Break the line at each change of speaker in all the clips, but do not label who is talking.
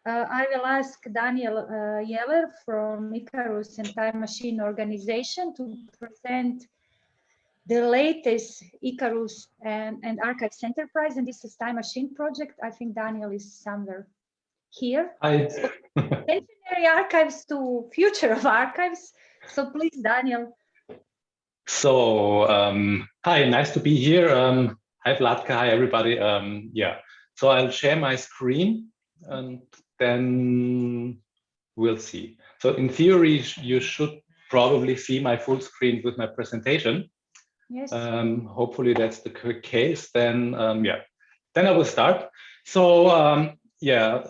I will ask Daniel Jeller from ICARUS and Time Machine Organization to present the latest ICARUS and Archives Enterprise, and this is Time Machine project. I think Daniel is somewhere here.
Hi.
So, Centenary Archives to Future of Archives. So please, Daniel.
So, hi, nice to be here. Hi, Vlatka, hi, everybody. Yeah, so I'll share my screen and then we'll see. So in theory, you should probably see my full screen with my presentation.
Yes.
Hopefully that's the case. Then, yeah, then I will start. So, yeah,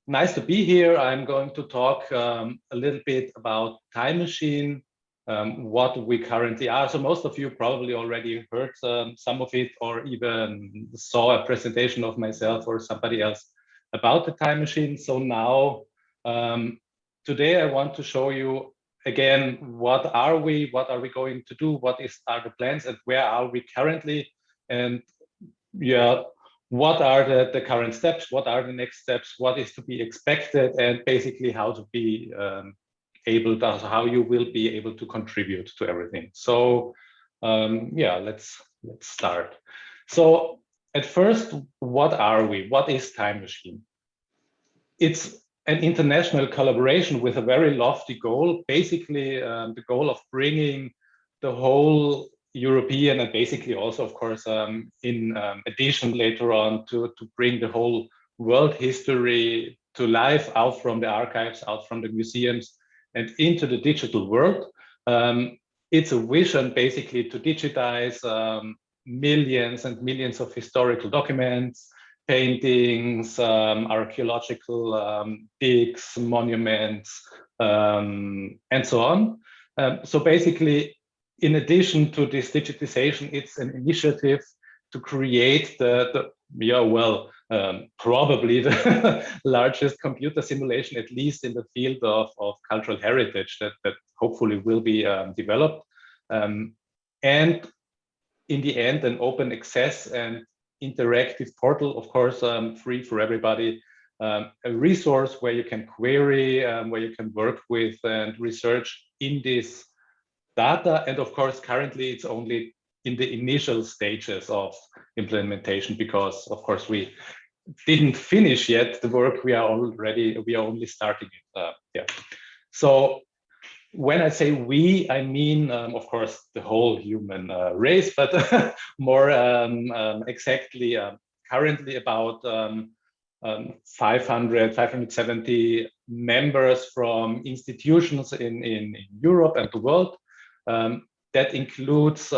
nice to be here. I'm going to talk a little bit about Time Machine, what we currently are. So most of you probably already heard some of it, or even saw a presentation of myself or somebody else about the Time Machine. So now, today I want to show you again, what are we going to do? What are the plans and where are we currently? And yeah, what are the current steps? What are the next steps? What is to be expected? And basically how to be able to, how you will be able to contribute to everything. So yeah, let's start. So at first, what are we? What is Time Machine? It's an international collaboration with a very lofty goal, basically the goal of bringing the whole European and basically also, of course, in addition later on to bring the whole world history to life out from the archives, out from the museums and into the digital world. It's a vision basically to digitize millions and millions of historical documents, paintings, archaeological digs, monuments, and so on. So basically, in addition to this digitization, it's an initiative to create probably the largest computer simulation, at least in the field of cultural heritage, that hopefully will be developed. And in the end, an open access and interactive portal, of course, free for everybody, a resource where you can query, where you can work with and research in this data. And of course, currently it's only in the initial stages of implementation, because of course we didn't finish yet the work. We are only starting it. Yeah. So when I say we, I mean, of course, the whole human race, but more exactly, currently about 570 members from institutions in Europe and the world. That includes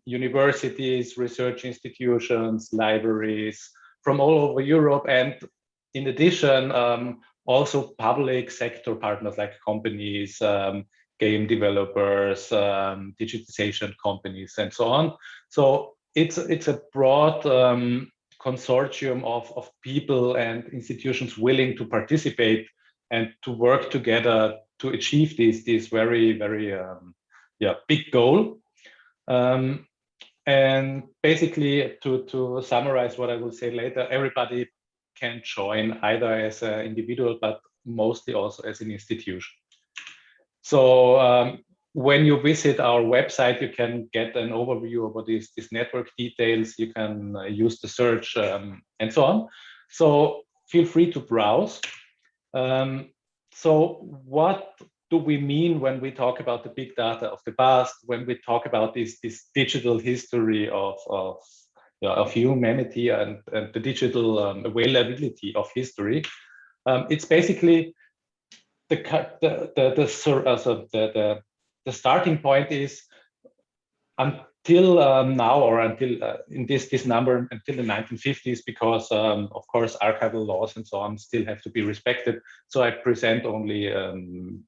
universities, research institutions, libraries from all over Europe, and in addition, also public sector partners like companies, game developers, digitization companies, and so on. So it's a broad consortium of people and institutions willing to participate and to work together to achieve this very, very big goal. And basically, to summarize what I will say later, everybody can join either as an individual, but mostly also as an institution. So when you visit our website, you can get an overview about these network details. You can use the search and so on. So feel free to browse. So what do we mean when we talk about the big data of the past, when we talk about this digital history of humanity and the digital availability of history? It's basically the starting point is until now, or until in this number, until the 1950s, because of course archival laws and so on still have to be respected. So I present only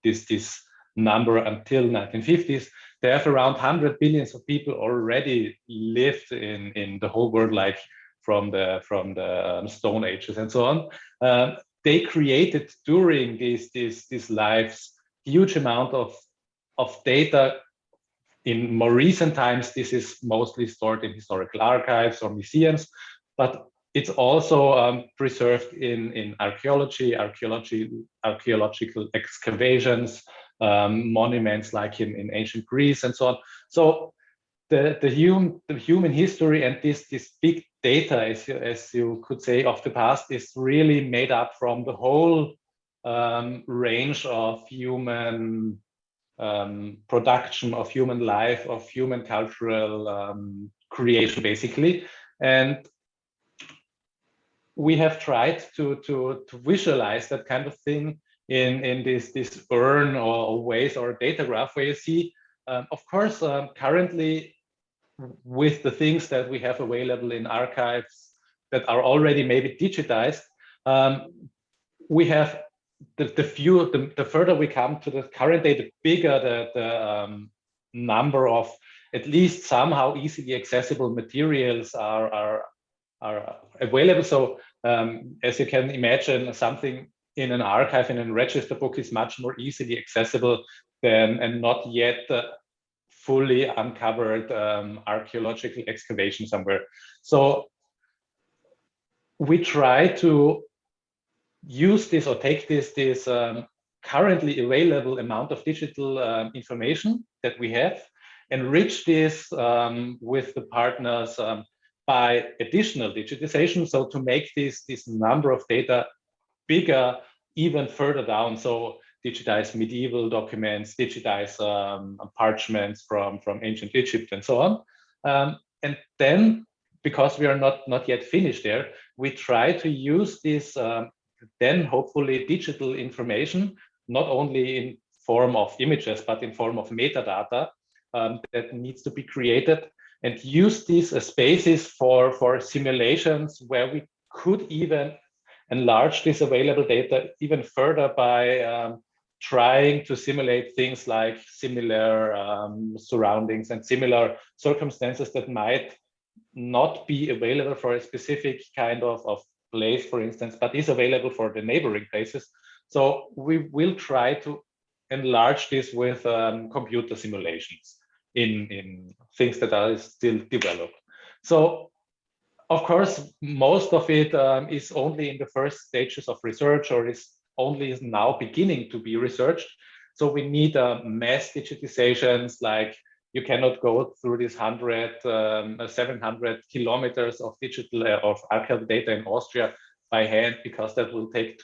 this number until 1950s. They have around 100 billion of people already lived in the whole world, like from the Stone Ages and so on. They created during these lives huge amount of data. In more recent times, this is mostly stored in historical archives or museums, but it's also preserved in archaeological excavations, monuments like in ancient Greece and so on. So the human history and this big data, as you could say, of the past is really made up from the whole range of human production, of human life, of human cultural creation, basically. And we have tried to visualize that kind of thing in this urn or ways or data graph, where you see, of course, currently with the things that we have available in archives that are already maybe digitized, we have the further we come to the current day, the bigger the number of at least somehow easily accessible materials are available. So as you can imagine, something in an archive, in a register book, is much more easily accessible than and not yet fully uncovered archaeological excavation somewhere. So we try to use this or take this currently available amount of digital information that we have, enrich this with the partners by additional digitization, so to make this number of data bigger even further down. So digitize medieval documents, digitize parchments from ancient Egypt and so on. And then, because we are not yet finished there, we try to use this then hopefully digital information, not only in form of images, but in form of metadata that needs to be created, and use these as basis for simulations where we could even enlarge this available data even further by trying to simulate things like similar surroundings and similar circumstances that might not be available for a specific kind of place, for instance, but is available for the neighboring places. So we will try to enlarge this with computer simulations in things that are still developed. So of course, most of it is only in the first stages of research, or is now beginning to be researched. So we need mass digitizations, like you cannot go through this 700 kilometers of digital of archival data in Austria by hand, because that will take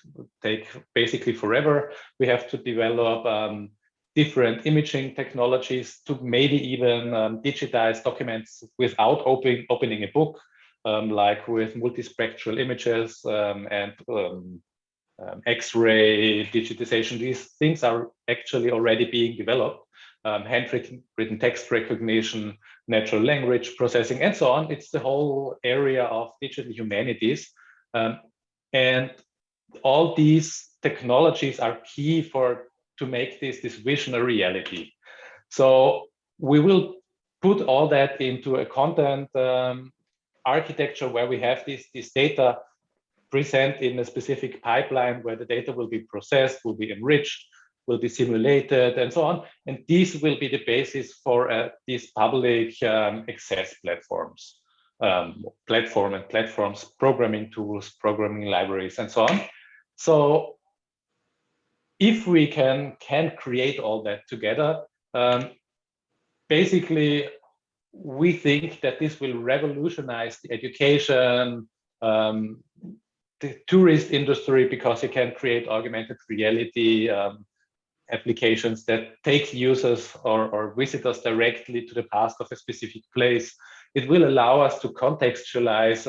basically forever. We have to develop different imaging technologies to maybe even digitize documents without opening a book, like with multispectral images and X-ray digitization. These things are actually already being developed. Handwritten text recognition, natural language processing, and so on. It's the whole area of digital humanities. And all these technologies are key to make this vision a reality. So we will put all that into a content architecture where we have this data present in a specific pipeline, where the data will be processed, will be enriched, will be simulated, and so on. And these will be the basis for these public access platforms, platforms, programming tools, programming libraries, and so on. So if we can create all that together, basically, we think that this will revolutionize the education, the tourist industry, because you can create augmented reality applications that take users or visitors directly to the past of a specific place. It will allow us to contextualize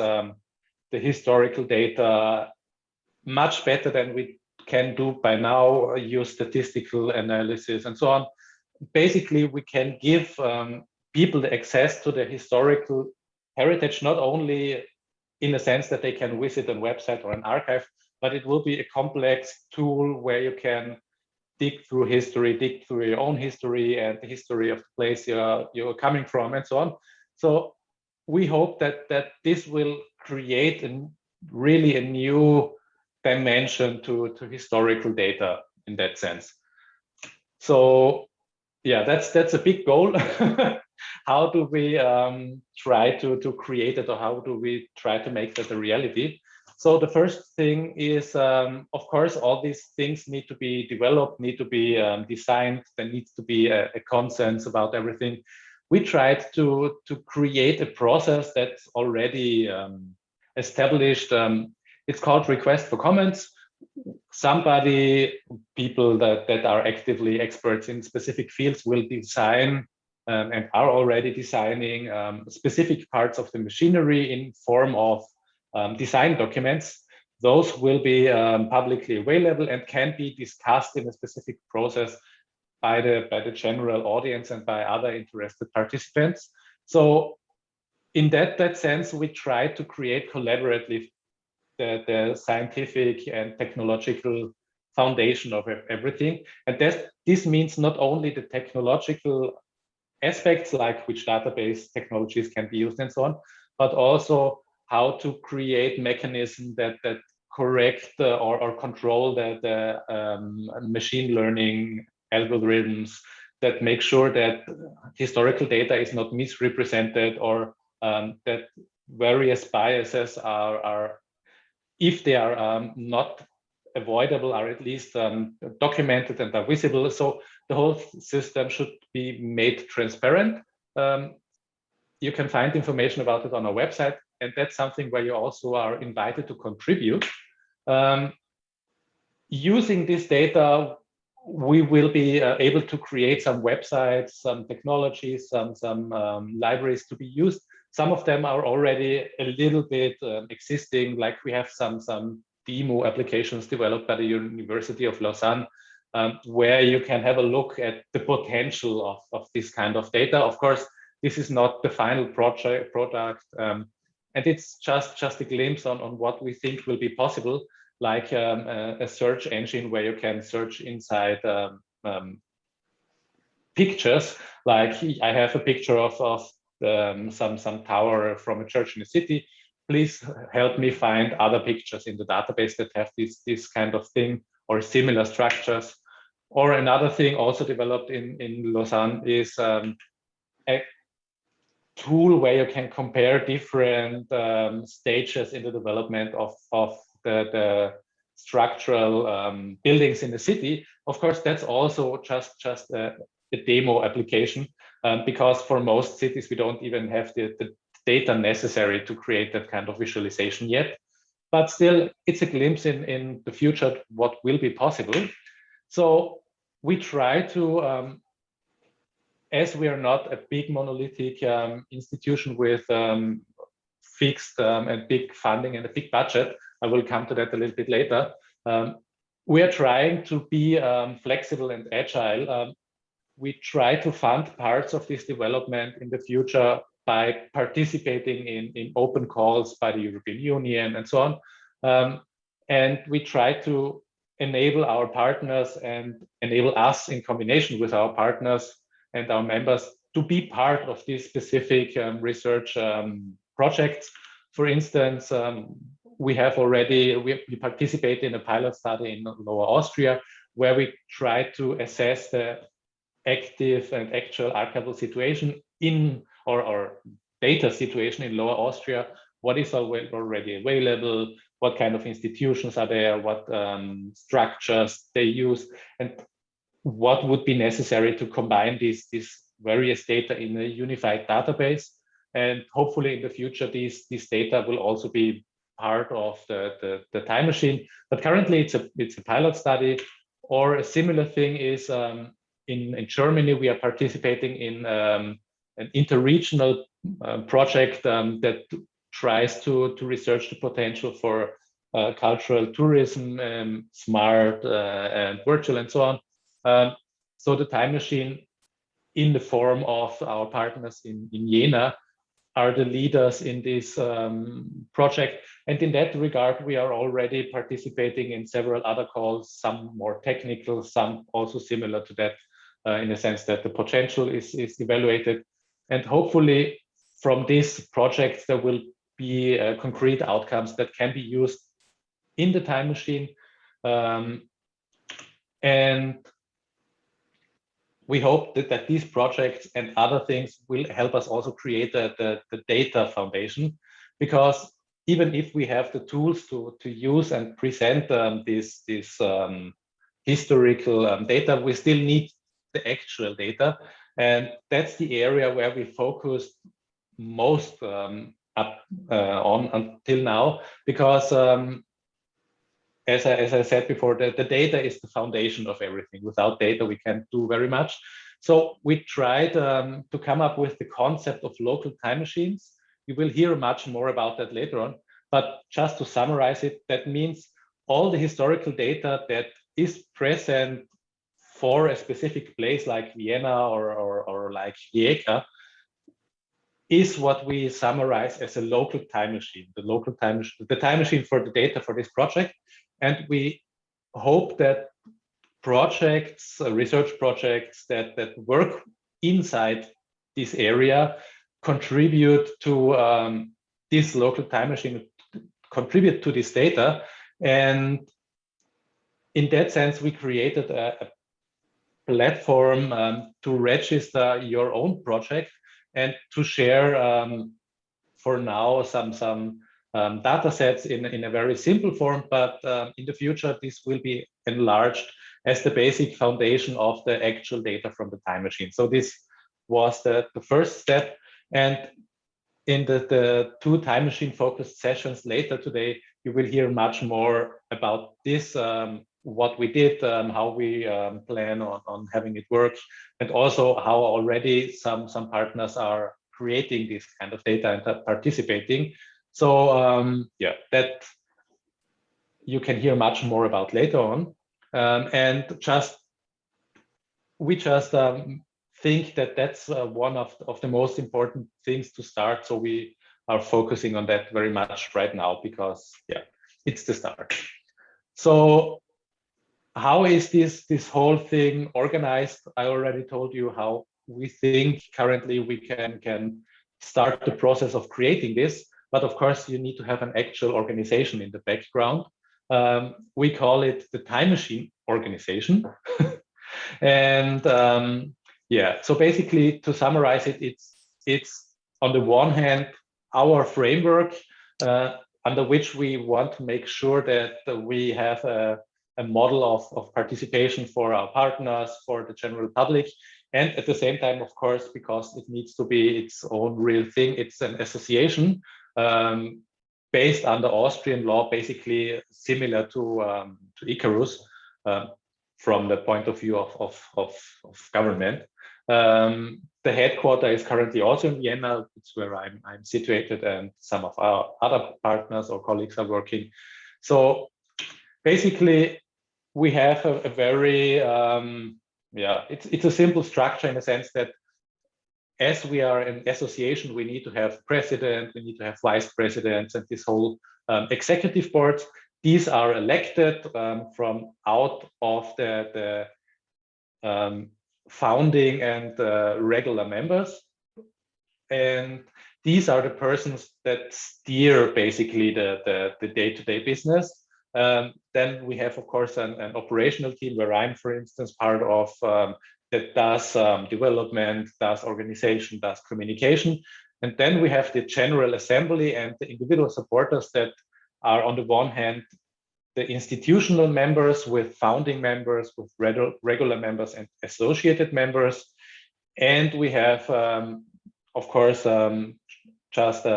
the historical data much better than we can do by now, use statistical analysis and so on. Basically, we can give people the access to the historical heritage, not only in the sense that they can visit a website or an archive, but it will be a complex tool where you can dig through history, dig through your own history and the history of the place you're coming from, and so on. So we hope that this will create really a new dimension to historical data in that sense. So yeah, that's a big goal. how do we try to create it, or how do we try to make that a reality? So the first thing is, of course, all these things need to be developed, need to be designed. There needs to be a consensus about everything. We tried to create a process that's already established. It's called request for comments. People that are actively experts in specific fields will design and are already designing specific parts of the machinery in form of design documents. Those will be publicly available and can be discussed in a specific process by the general audience and by other interested participants. So in that sense, we try to create collaboratively the scientific and technological foundation of everything. And this means not only the technological aspects, like which database technologies can be used and so on, but also how to create mechanisms that correct or control the machine learning algorithms, that make sure that historical data is not misrepresented, or that various biases are, if they are not avoidable, are at least documented and are visible. So the whole system should be made transparent. You can find information about it on our website, and that's something where you also are invited to contribute. Using this data, we will be able to create some websites, some technologies, some libraries to be used. Some of them are already a little bit existing, like we have some TMO applications developed by the University of Lausanne, where you can have a look at the potential of this kind of data. Of course, this is not the final product, and it's just a glimpse on what we think will be possible, like a search engine where you can search inside pictures. Like I have a picture of some tower from a church in the city. Please help me find other pictures in the database that have this kind of thing or similar structures. Or another thing also developed in Lausanne is a tool where you can compare different stages in the development of the structural buildings in the city. Of course, that's also just a demo application, because for most cities we don't even have the data necessary to create that kind of visualization yet. But still, it's a glimpse in the future what will be possible. So we try to, as we are not a big monolithic institution with fixed and big funding and a big budget, I will come to that a little bit later. We are trying to be flexible and agile. We try to fund parts of this development in the future by participating in open calls by the European Union and so on. And we try to enable our partners and enable us in combination with our partners and our members to be part of these specific research projects. For instance, we participate in a pilot study in Lower Austria, where we try to assess the active and actual archival situation or data situation in Lower Austria. What is already available? What kind of institutions are there? What structures they use? And what would be necessary to combine these various data in a unified database? And hopefully in the future, these data will also be part of the time machine. But currently it's a pilot study. Or a similar thing is in Germany, we are participating in an interregional project that tries to research the potential for cultural tourism, smart and virtual and so on. So the time machine, in the form of our partners in Jena, are the leaders in this project. And in that regard, we are already participating in several other calls, some more technical, some also similar to that, in the sense that the potential is evaluated. And hopefully from this project, there will be concrete outcomes that can be used in the time machine. And we hope that these projects and other things will help us also create the data foundation, because even if we have the tools to use and present this historical data, we still need the actual data. And that's the area where we focused most on until now, because as I said before, the data is the foundation of everything. Without data, we can't do very much. So we tried to come up with the concept of local time machines. You will hear much more about that later on. But just to summarize it, that means all the historical data that is present for a specific place like Vienna or like Rijeka is what we summarize as a local time machine, the time machine for the data for this project. And we hope that projects, research projects that work inside this area contribute to this local time machine, contribute to this data. And in that sense, we created a platform to register your own project and to share for now some data sets in a very simple form, but in the future this will be enlarged as the basic foundation of the actual data from the time machine. So this was the first step, and in the two time machine focused sessions later today, you will hear much more about this, what we did, how we plan on having it work, and also how already some partners are creating this kind of data and participating. So yeah, that you can hear much more about later on. And we just think that that's one of the most important things to start. So we are focusing on that very much right now, because yeah, it's the start. So how is this whole thing organized? I already told you how we think currently we can start the process of creating this, but of course you need to have an actual organization in the background. We call it the time machine organization. And yeah, so basically to summarize it, it's on the one hand our framework under which we want to make sure that we have a model of participation for our partners, for the general public, and at the same time, of course, because it needs to be its own real thing, it's an association based under Austrian law, basically similar to ICARUS from the point of view of government. The headquarters is currently also in Vienna. It's where I'm situated, and some of our other partners or colleagues are working. So basically, we have a very yeah, it's a simple structure in the sense that as we are an association, we need to have president, we need to have vice presidents, and this whole executive board. These are elected from out of the founding and regular members. And these are the persons that steer basically the day-to-day business. Then we have, of course, an operational team where I'm, for instance, part of that does development, does organization, does communication. And then we have the General Assembly and the individual supporters that are, on the one hand, the institutional members with founding members, with regular members and associated members. And we have, of course, just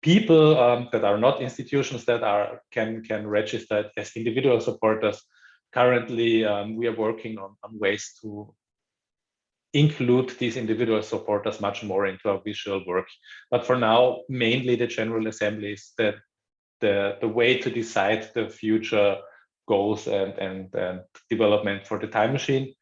people that are not institutions that can register as individual supporters. Currently, we are working on ways to include these individual supporters much more into our visual work. But for now, mainly the General Assembly is the way to decide the future goals and development for the time machine.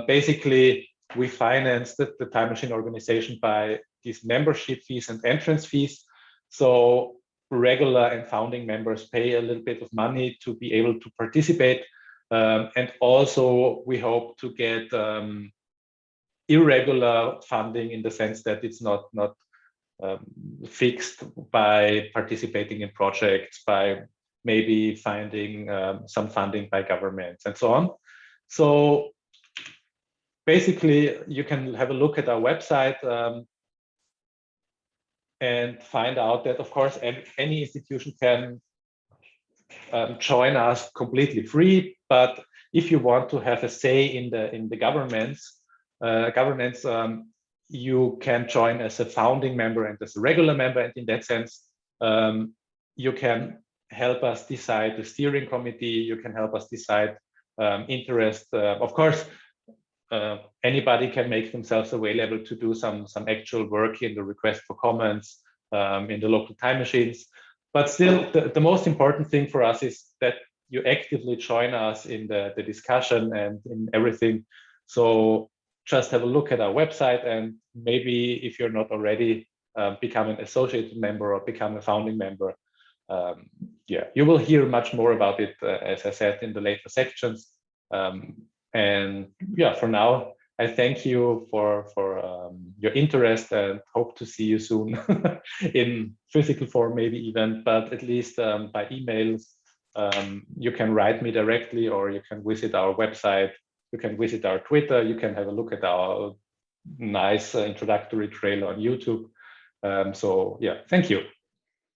Basically, we finance the time machine organization by these membership fees and entrance fees. So regular and founding members pay a little bit of money to be able to participate. And also we hope to get irregular funding in the sense that it's not fixed by participating in projects, by maybe finding some funding by governments and so on. So basically, you can have a look at our website and find out that, of course, any institution can join us completely free. But if you want to have a say in the governance, you can join as a founding member and as a regular member. And in that sense, you can help us decide the steering committee. You can help us decide interest. Of course, anybody can make themselves available to do some actual work in the request for comments in the local time machines. But still, the most important thing for us is that you actively join us in the discussion and in everything. So just have a look at our website, and maybe if you're not already, become an associate member or become a founding member. Yeah, you will hear much more about it, as I said, in the later sections. And yeah, for now, I thank you for your interest and hope to see you soon in physical form, maybe even, but at least by emails. You can write me directly, or you can visit our website. You can visit our Twitter. You can have a look at our nice introductory trailer on YouTube. So yeah, thank you.